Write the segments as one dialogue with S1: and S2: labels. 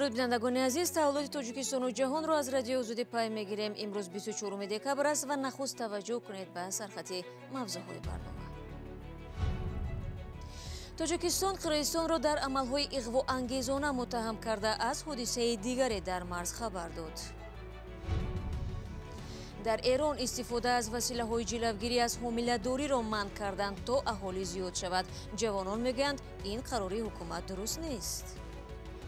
S1: درود بینندگان عزیز، تحولات تاجیکستان و جهان را از رادیو آزادی پای میگیریم. امروز 24 دکبر است و نخست توجه کنید به سرخط موضوعهای برنامه. تاجیکستان قرغیزستان را در عملهای اغوا انگیزانه متهم کرده از حادثه دیگری در مرز خبر داد. در ایران استفاده از وسیله‌های جلوگیری از حامله‌داری را منع کردند تا اهالی زیاد شود. جوانان میگویند این قراری حکومت درست نیست.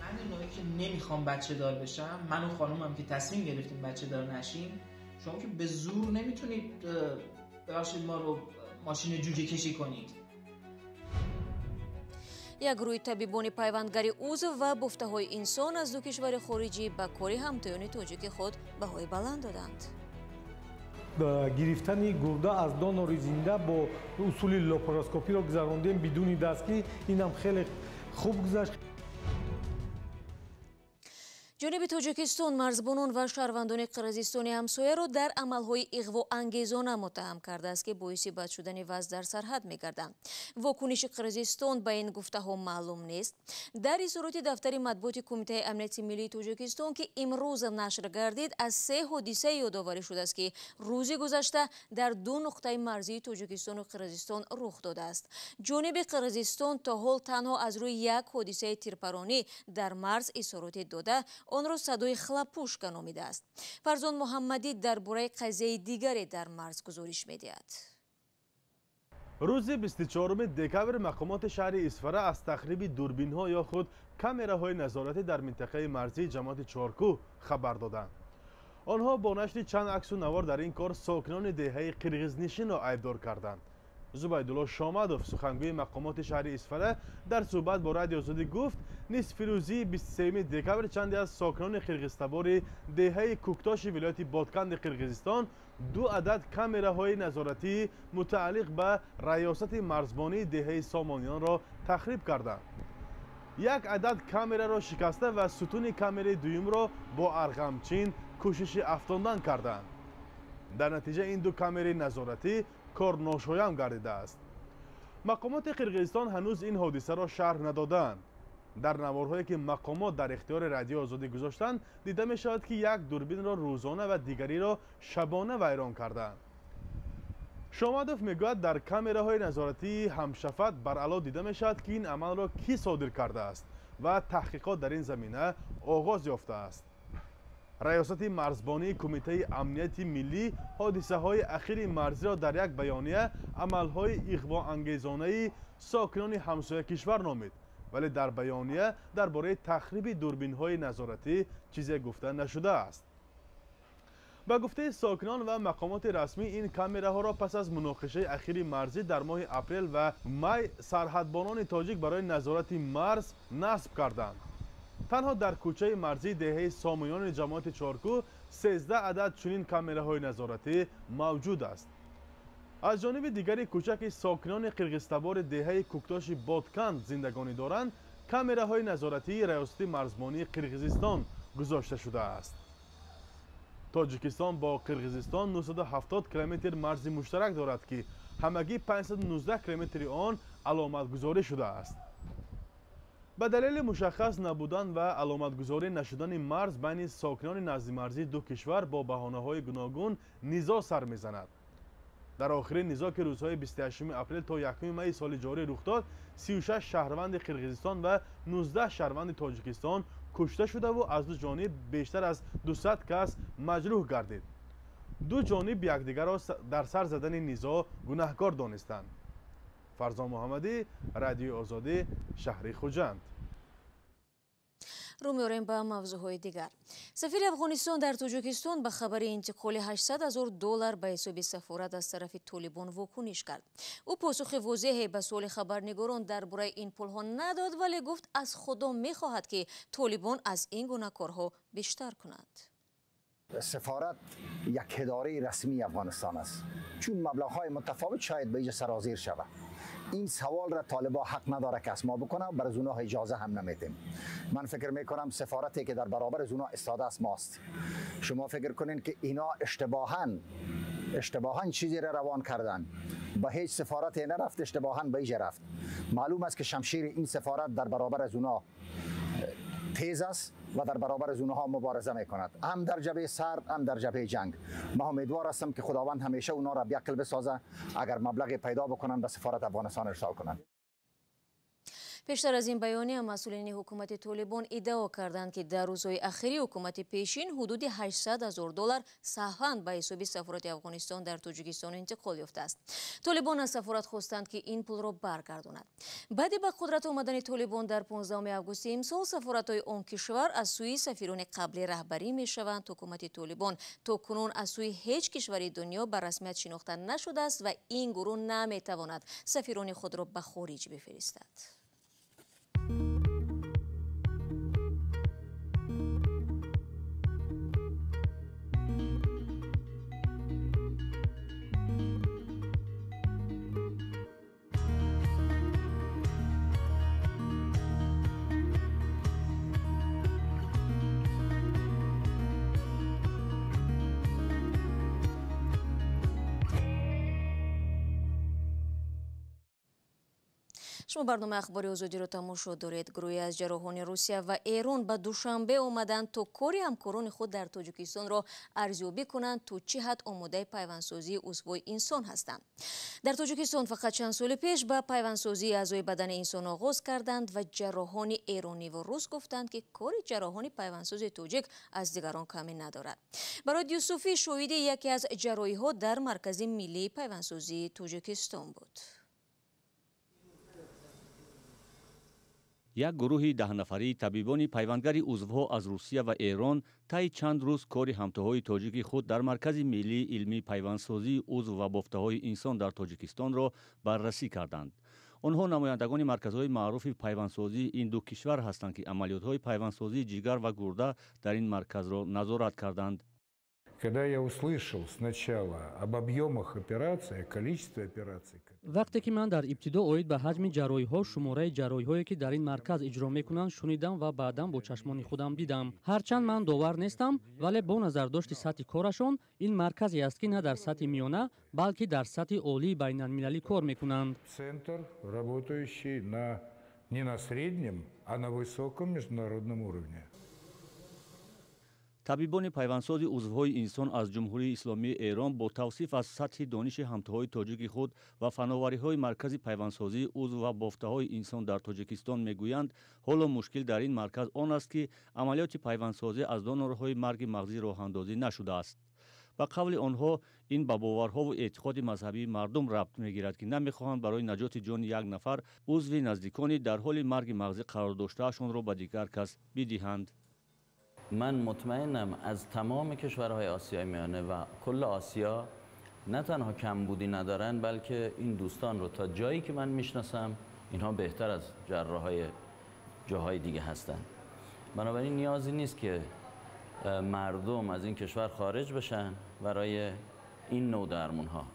S2: من اونایی که نمیخوام بچه دار بشم، من و خانومم که تصمیم گرفتیم بچه دار نشیم، شما که به زور نمیتونید ببخشید ما رو ماشین جوجه کشی کنید.
S1: یک گروه طبیبان پیوندگری عضو و گفته‌های انسان از دو کشور خارجی به کاری همتایان تاجیک خود بهای بلند دادند.
S3: گرفتن گرده از دانور زنده با اصول لاپاراسکوپی را گذراندیم بدون دستگیری، این هم خیلی خوب گذشت.
S1: جانب تاجیکستان مرزبانان و شهروندان قرغیزستان همسایه را در عملهای اغوا انگیزانه متهم کرده است که باعث بد شدن وضع در سرحد می‌گردند. واکنش قرغیزستان به این گفته‌ها معلوم نیست. در اظهارات دفتر مطبوعات کمیته امنیت ملی تاجیکستان که امروز نشر گردید، از 3 حادثه یادآوری شده است که روز گذشته در 2 نقطه مرزی تاجیکستان و قرغیزستان رخ داده است. جانب قرغیزستان تا حال تنها از روی یک حادثه تیرپرانی در مرز اظهارات داده، آن را صدای خلپوشکا نامیده است. فرزان محمدی درباره قضیه دیگری در مرز گزارش می‌دهد.
S4: روز 24 دکبر مقامات شهر اصفهان از تخریب دوربین‌ها یا خود کامراهای نظارتی در منطقه مرزی جماعت چارکو خبر دادند. آنها با نشر چند عکس و نوار در این کار ساکنان دهه قرغیزنشین را عیبدار کردند. زبیدالله شامدوف سخنگوی مقامات شهر اصفهان در صحبت با رادیو آزادی گفت نصف روزی 23 دکبر چندی از ساکنان قرغیزتبار دهه کوکتاش ولایت بادکند قرغیزستان 2 عدد کامراهای نظارتی متعلق به ریاست مرزبانی دهه سامانیان را تخریب کردند. 1 عدد کامرا را شکسته و ستون کامرای دوم را با ارغمچین کوشش افشاندن کردند. در نتیجه این 2 کامرای نظارتی کار ناشایان گردیده است. مقامات قرغیزستان هنوز این حادثه را شرح ندادند. در نوارهایی که مقامات در اختیار رادیو آزادی گذاشتند دیده می شود که 1 دوربین را روزانه و دیگری را شبانه ویران کردند. شامدوف میگوید در کامراهای نظارتی همشفت بر علا دیده می شود که این عمل را کی صادر کرده است و تحقیقات در این زمینه آغاز یافته است. ریاست مرزبانی کمیته امنیت ملی حادثه های اخیر مرزی را در یک بیانیه عملهای اغوا انگیزانه ساکنان همسایه کشور نامید، ولی در بیانیه درباره تخریب دوربین های نظارتی چیزی گفته نشده است. با گفته ساکنان و مقامات رسمی این کامراها را پس از مناقشه اخیر مرزی در ماه اپریل و می سرحدبانان تاجیک برای نظارت مرز نصب کردند. تنها در کوچه مرزی دهه سامانیان جماعت چارکو 13 عدد چنین کامراهای نظارتی موجود است. از جانب دیگری کوچه که ساکنان قرغیزتبار دهه کوکتاش بادکند زندگانی دارند، کامراهای نظارتی ریاست مرزبانی قرغیزستان گذاشته شده است. تاجیکستان با قرغیزستان 970 کیلومتر مرز مشترک دارد که همگی 519 کیلومتر آن علامت گذاری شده است. به دلیل مشخص نبودن و علامت گذاری نشدن مرز بین ساکنان نزد مرزی 2 کشور با بهانه‌های گوناگون نزاع سر می‌زند. در آخرین نزاع که روزهای 28 اپریل تا 1 می سال جاری رخ داد، 36 شهروند قرغیزستان و 19 شهروند تاجیکستان کشته شده و از 2 جانب بیشتر از 200 کس مجروح گردید. 2 جانب یکدیگر را در سر زدن نزاع گناهکار دانستند. فرزان محمدی، رادیو آزادی، شهر خوجند.
S1: رو می‌آوریم به موضوعهای دیگر. سفیر افغانستان در تاجیکستان به خبر انتقال 800,000 دلار به حساب سفارت از طرف طالبان واکنش کرد. او پاسخ واضحی به سوال خبرنگاران درباره این پول‌ها نداد، ولی گفت از خدا می‌خواهد که طالبان از این گونه کارها بیشتر کنند.
S5: سفارت یک اداره رسمی افغانستان است، چون مبلغ‌های متفاوت شاید به اینجا سرازیر شود. این سوال را طالبان حق نداره که از ما بکنه، بر از اونها اجازه هم نمیدیم. من فکر میکنم سفارتی که در برابر از اونها استاده است ماست. شما فکر کنین که اینا اشتباهاً چیزی را روان کردن، به هیچ سفارتی نرفت، اشتباهاً به اینجا رفت. معلوم است که شمشیر این سفارت در برابر از اونها تیز است و در برابر از اونها مبارزه میکند، هم در جبهه سرد هم در جبهه جنگ. ما امیدوار هستم که خداوند همیشه اونا را بیعقل بسازه، اگر مبلغی پیدا بکنن به سفارت افغانستان ارسال کنند.
S1: پیشتر از این بیانیه مسئولین حکومت طالبان ادعا کردند که در روزهای اخیری حکومت پیشین حدود $800,000 سهواً به حساب سفارت افغانستان در تاجیکستان انتقال یافته است. طالبان از سفارت خواستند که این پول را برگرداند. بعد به قدرت آمدن طالبان در 15 آگوست امسال سفارت‌های آن کشور از سوی سفیران قبلی رهبری می‌شوند. حکومت طالبان تاکنون از سوی هیچ کشور دنیا به رسمیت شناخته نشده است و این گروه نمی‌تواند سفیران خود را به خارج بفرستد. شما برنامه اخباری آزادی را تماشا دارید. گروهی از ҷарроҳони روسیه و ایران به دوشنبه آمدند تا کاری همکاران خود در تاجیکستان را ارزیابی کنند تا چه حد آماده پیوندسازی عضوهای انسان هستند. در تاجیکستان فقط چند سال پیش به پیوندسازی اعضای بدن انسان آغاز کردند و ҷарроҳони ایرانی و روس گفتند که کار ҷарроҳони پیوندساز تاجیک از دیگران کمی ندارد. برای یوسفی شاهد یکی از جراحی‌ها در مرکز ملی پیوندسازی تاجیکستان بود.
S6: یک گروهی 10 نفری طبیبان پیوندگری عضوها از روسیه و ایران طی چند روز کار همتاهای تاجیکی خود در مرکز ملی علمی پیوندسازی عضو و بافته‌های انسان در تاجیکستان را بررسی کردند. آنها نمایندگان مرکزهای معروف پیوندسازی این دو کشور هستند که عملیات‌های پیوندسازی جگر و گرده در این مرکز را نظارت کردند.
S7: Когда я услышал сначала об объемах операций, о количестве операций.
S8: وقتی که من در ابتدا اوید به حجم جراحی‌ها، شماره جراحی‌هایی که در این مرکز اجرا می‌کنند شنیدم و بعداً با چشمان خودم دیدم. هرچند من باور نیستم، ولی با نظر داشت سطح کارشان این مرکزی است که نه در سطح میانه بلکه در سطح عالی بین‌المللی کار می‌کنند.
S7: Центр, работающий не на среднем, а на высоком международном уровне.
S6: طبیبان پیوندساز عضوهای انسان از جمهوری اسلامی ایران با توصیف از سطح دانش همتاهای تاجیک خود و فناوری‌های مرکز پیوندسازی عضو و بافته‌های انسان در تاجیکستان میگویند حالا مشکل در این مرکز آن است که عملیات پیوندسازی از دانورهای مرگ مغزی راه اندازی نشده است. به قول آنها این به باورها و اعتقاد مذهبی مردم ربط میگیرد که نمیخواهند برای نجات جان یک نفر عضو نزدیکانی در حال مرگ مغزی قرار داشتهشان را به دیگر کس بدهند.
S9: من مطمئنم از تمام کشورهای آسیای میانه و کل آسیا نه تنها کمبودی ندارن بلکه این دوستان رو تا جایی که من میشناسم اینها بهتر از جراحای جاهای دیگه هستن. بنابراین نیازی نیست که مردم از این کشور خارج بشن برای این نوع درمونها.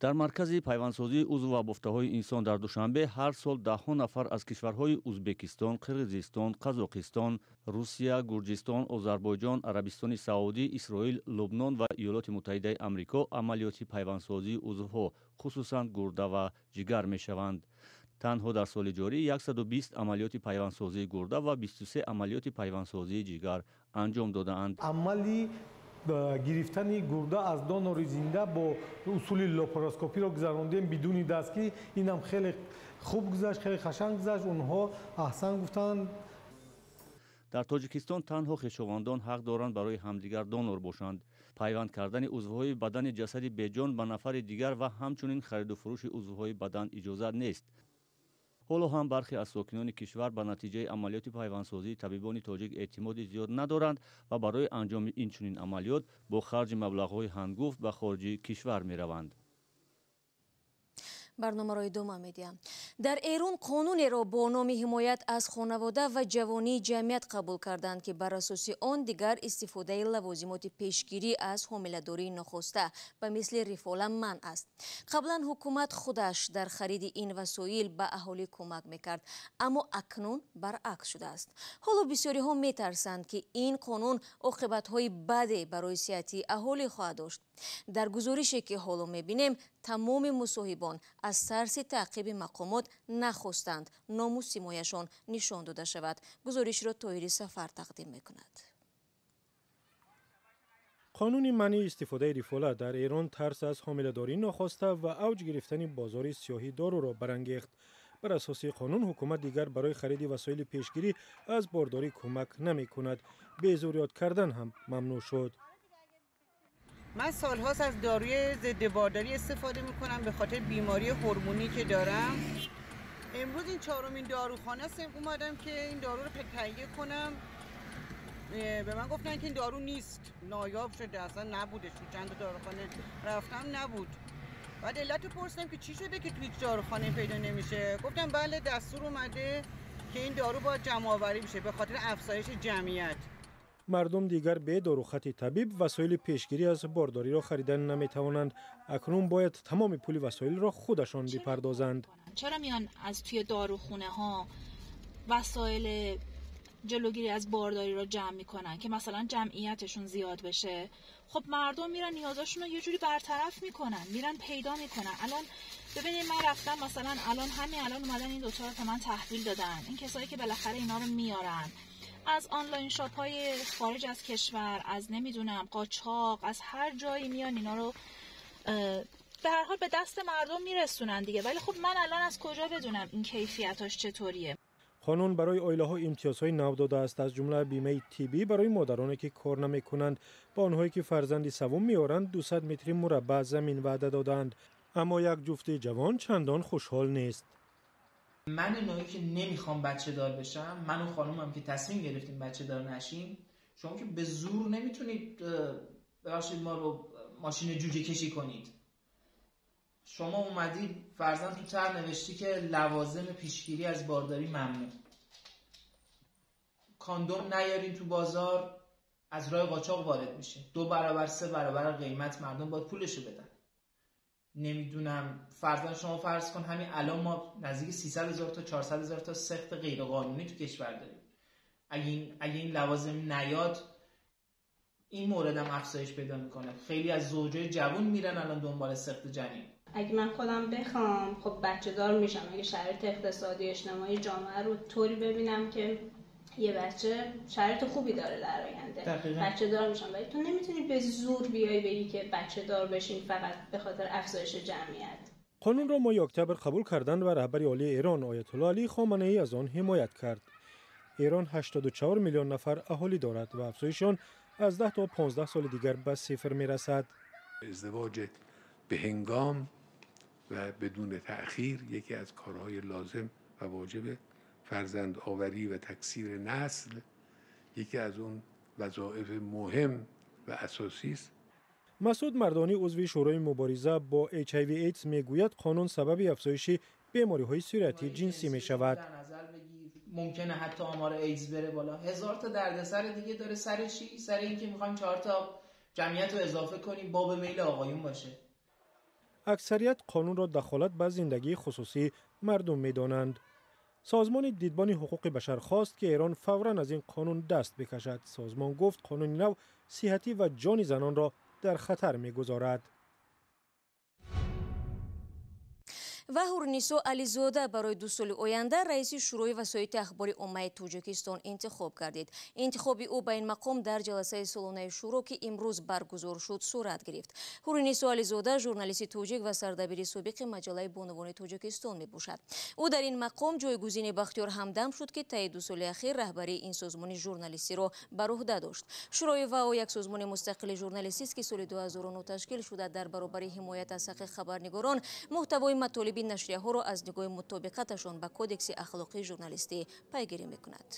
S6: در مرکز پیوندسازی عضو و بافته‌های انسان در دوشنبه هر سال 10 نفر از کشورهای ازبکستان، قرغیزستان، قزاقستان، روسیه، گرجستان، آذربایجان، عربستان سعودی، اسرائیل، لبنان و ایالات متحده آمریکا عملیات پیوندسازی عضوها خصوصاً گرده و جگر می‌شوند. تنها در سال جاری 120 عملیات پیوندسازی گرده و 23 عملیات پیوندسازی جگر انجام داده‌اند.
S3: عملی گرفتن گرده از دانور زنده با اصول لاپاروسکوپی را گذراندیم بدون دستگیر. این هم خیلی خوب گذشت، خیلی قشنگ گذشت. اونها احسن گفتند.
S6: در تاجیکستان تنها خویشاوندان حق دارند برای همدیگر دانور باشند. پیوند کردن عضوهای بدن جسد بیجان به نفر دیگر و همچنین خرید و فروش عضوهای بدن اجازه نیست. حالا هم برخی از ساکنان کشور به نتیجه عملیات پیوندسازی طبیبان تاجیک اعتماد زیاد ندارند و برای انجام این چنین عملیات با خرج مبلغ‌های هنگفت به خارج کشور می‌روند.
S1: برنامه را ادامه می‌دیم. در ایران قانونی را با نام حمایت از خانواده و جوانی جمعیت قبول کردند که بر اساس آن دیگر استفاده لوازمات پیشگیری از حامله‌داری ناخواسته به مثل رفالم منع است. قبلا حکومت خودش در خرید این وسایل به اهالی کمک می‌کرد، اما اکنون برعکس شده است. حالا بسیاری ها می‌ترسند که این قانون عاقبت‌های بدی برای صحت اهالی خواهد داشت. در گزارشی که حالا می‌بینیم тамоми мусоҳибон аз тарси таъқиби мақомот нахостанд номус ҳимояшон нишон дода шавад. гузоришро тоири сафар тақдим мекунад.
S10: قانون منع استفاده رفولار در ایران ترس از حامله‌داری ناخواسته و اوج گرفتن بازار سیاهی دارو را برانگیخت. بر اساس قانون حکومت دیگر برای خرید وسایل پیشگیری از بارداری کمک نمی کند. به زور یاد کردن هم ممنوع شد.
S11: من سالهاست از داروی ضد بارداری استفاده می کنم به خاطر بیماری هورمونی که دارم. امروز این چهارمین داروخانه است اومدم که این دارو رو تهیه کنم. به من گفتن که این دارو نیست، نایاب شده، اصلا نبودش. تو چند داروخانه رفتم نبود. بعد علت پرسیدم که چی شده که تو هیچ داروخانه پیدا نمیشه. گفتم بله دستور اومده که این دارو باید جمع آوری بشه به خاطر افزایش جمعیت.
S10: مردم دیگر به داروخط طبیب وسایل پیشگیری از بارداری را خریدن نمیتوانند. اکنون باید تمام پول وسایل را خودشان بپردازند.
S12: چرا میان از توی داروخونه ها وسایل جلوگیری از بارداری رو جمع میکنن که مثلا جمعیتشون زیاد بشه؟ خب مردم میرن نیازاشون رو یه جوری برطرف میکنن، میرن پیدا میکنن. الان ببینید من رفتم مثلا الان اومدن این دوتا رو به من تحویل دادن. این کسایی که بالاخره اینا رو میارن از آنلاین شاپ های خارج از کشور، از نمیدونم قاچاق، از هر جایی میان اینا رو به هر حال به دست مردم میرسونن دیگه. ولی خب من الان از کجا بدونم این کیفیتاش چطوریه؟
S10: قانون برای عائله‌ها امتیازهای نو داده است، از جمله بیمه طبی برای مادرانی که کار نمی‌کنند. با آنهایی که فرزندی سوم می‌آورند 200 متر مربع زمین وعده دادند. اما یک جفت جوان چندان خوشحال نیست.
S2: من نوعی که نمیخوام بچه دار بشم، من و خانومم که تصمیم گرفتیم بچه دار نشیم، شما که به زور نمیتونید ببخشید ما رو ماشین جوجه کشی کنید. شما اومدید فرضاً تو طرح نوشتی که لوازم پیشگیری از بارداری ممنوع. کاندوم نیارین تو بازار، از راه قاچاق وارد میشه. 2 برابر 3 برابر قیمت مردم باید پولشو بدن. نمیدونم فرضاً شما فرض کن همین الان ما نزدیک 300,000 تا 400,000 تا سخت غیر قانونی تو کشور داریم. اگه این لوازم نیاد این مورد هم افزایش پیدا میکنه. خیلی از زوجای جوان میرن الان دنبال سخت جنین.
S13: اگه من خودم بخوام خب بچه دار میشم اگه شرایط اقتصادی اجتماعی جامعه رو طوری ببینم که یه بچه شرایط خوبی داره در آینده، بچه دار میشم. ولی تو نمیتونی به زور بیای بگی که بچه دار بشین فقط به خاطر افزایش جمعیت.
S10: قانون را ماه اکتبر قبول کردند و رهبر عالی ایران آیت الله علی خامنه‌ای از آن حمایت کرد. ایران 84 میلیون نفر اهالی دارد و افزایش آن از 10 تا 15 سال دیگر به صفر میرسد.
S14: ازدواج به هنگام و بدون تأخیر یکی از کارهای لازم و واجب فرزند آوری و تکثیر نسل یکی از اون وظایف مهم و اساسی است.
S10: مسعود مردانی عضو شورای مبارزه با HIV ایدز میگوید قانون سبب افزایش بیماری‌های صورتی جنسی می‌شود.
S2: ممکنه حتی آمار ایدز بره بالا. 1000 تا دردسر دیگه داره. سر چی؟ سر اینکه می‌خوایم 4 تا جمعیت رو اضافه کنیم با به میل آقایون باشه.
S10: اکثریت قانون را دخالت به زندگی خصوصی مردم می‌دانند. سازمان دیدبان حقوق بشر خواست که ایران فوراً از این قانون دست بکشد. سازمان گفت قانون نو صحتی و جان زنان را در خطر می‌گذارد.
S1: و هورنیسو علیزاده برای 2 سال آینده رئیس شورای وسایط اخباری امت تاجیکستان انتخاب گردید. انتخاب او به این مقام در جلسه سالانه شورا که امروز برگزار شد صورت گرفت. هورنیسو علیزاده ژورنالیست تاجیک و سردبیر سابق مجله بانوان تاجیکستان میباشد. او در این مقام جایگزین بختیار همدم شد که طی 2 سال اخیر رهبری این سازمان ژورنالیستی را بر عهده داشت. شورای واو یک سازمان مستقل ژورنالیستی است که سال 2009 تشکیل شده در برابر حمایت از حق خبرنگاران محتوای مطالب نشریه ها را از نگاه مطابقتشان به کودکس اخلاقی ژورنالیستی پیگیری میکند.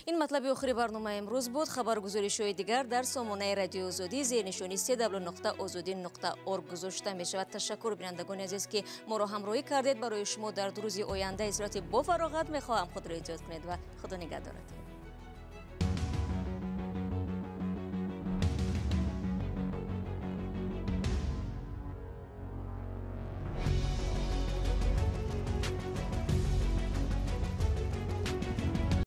S1: این مطلب آخری برنامه امروز بود. خبرگزاری‌های دیگر در سامانه رادیو آزادی زیر نشانی www.azadi.org گذاشته می شود. تشکر بینندگان عزیز که ما را همراهی کردید. برای شما در 2 روز آینده اصرات با فراغت می خواهم خود را ایجاد کنید و خدا نگهدارتان.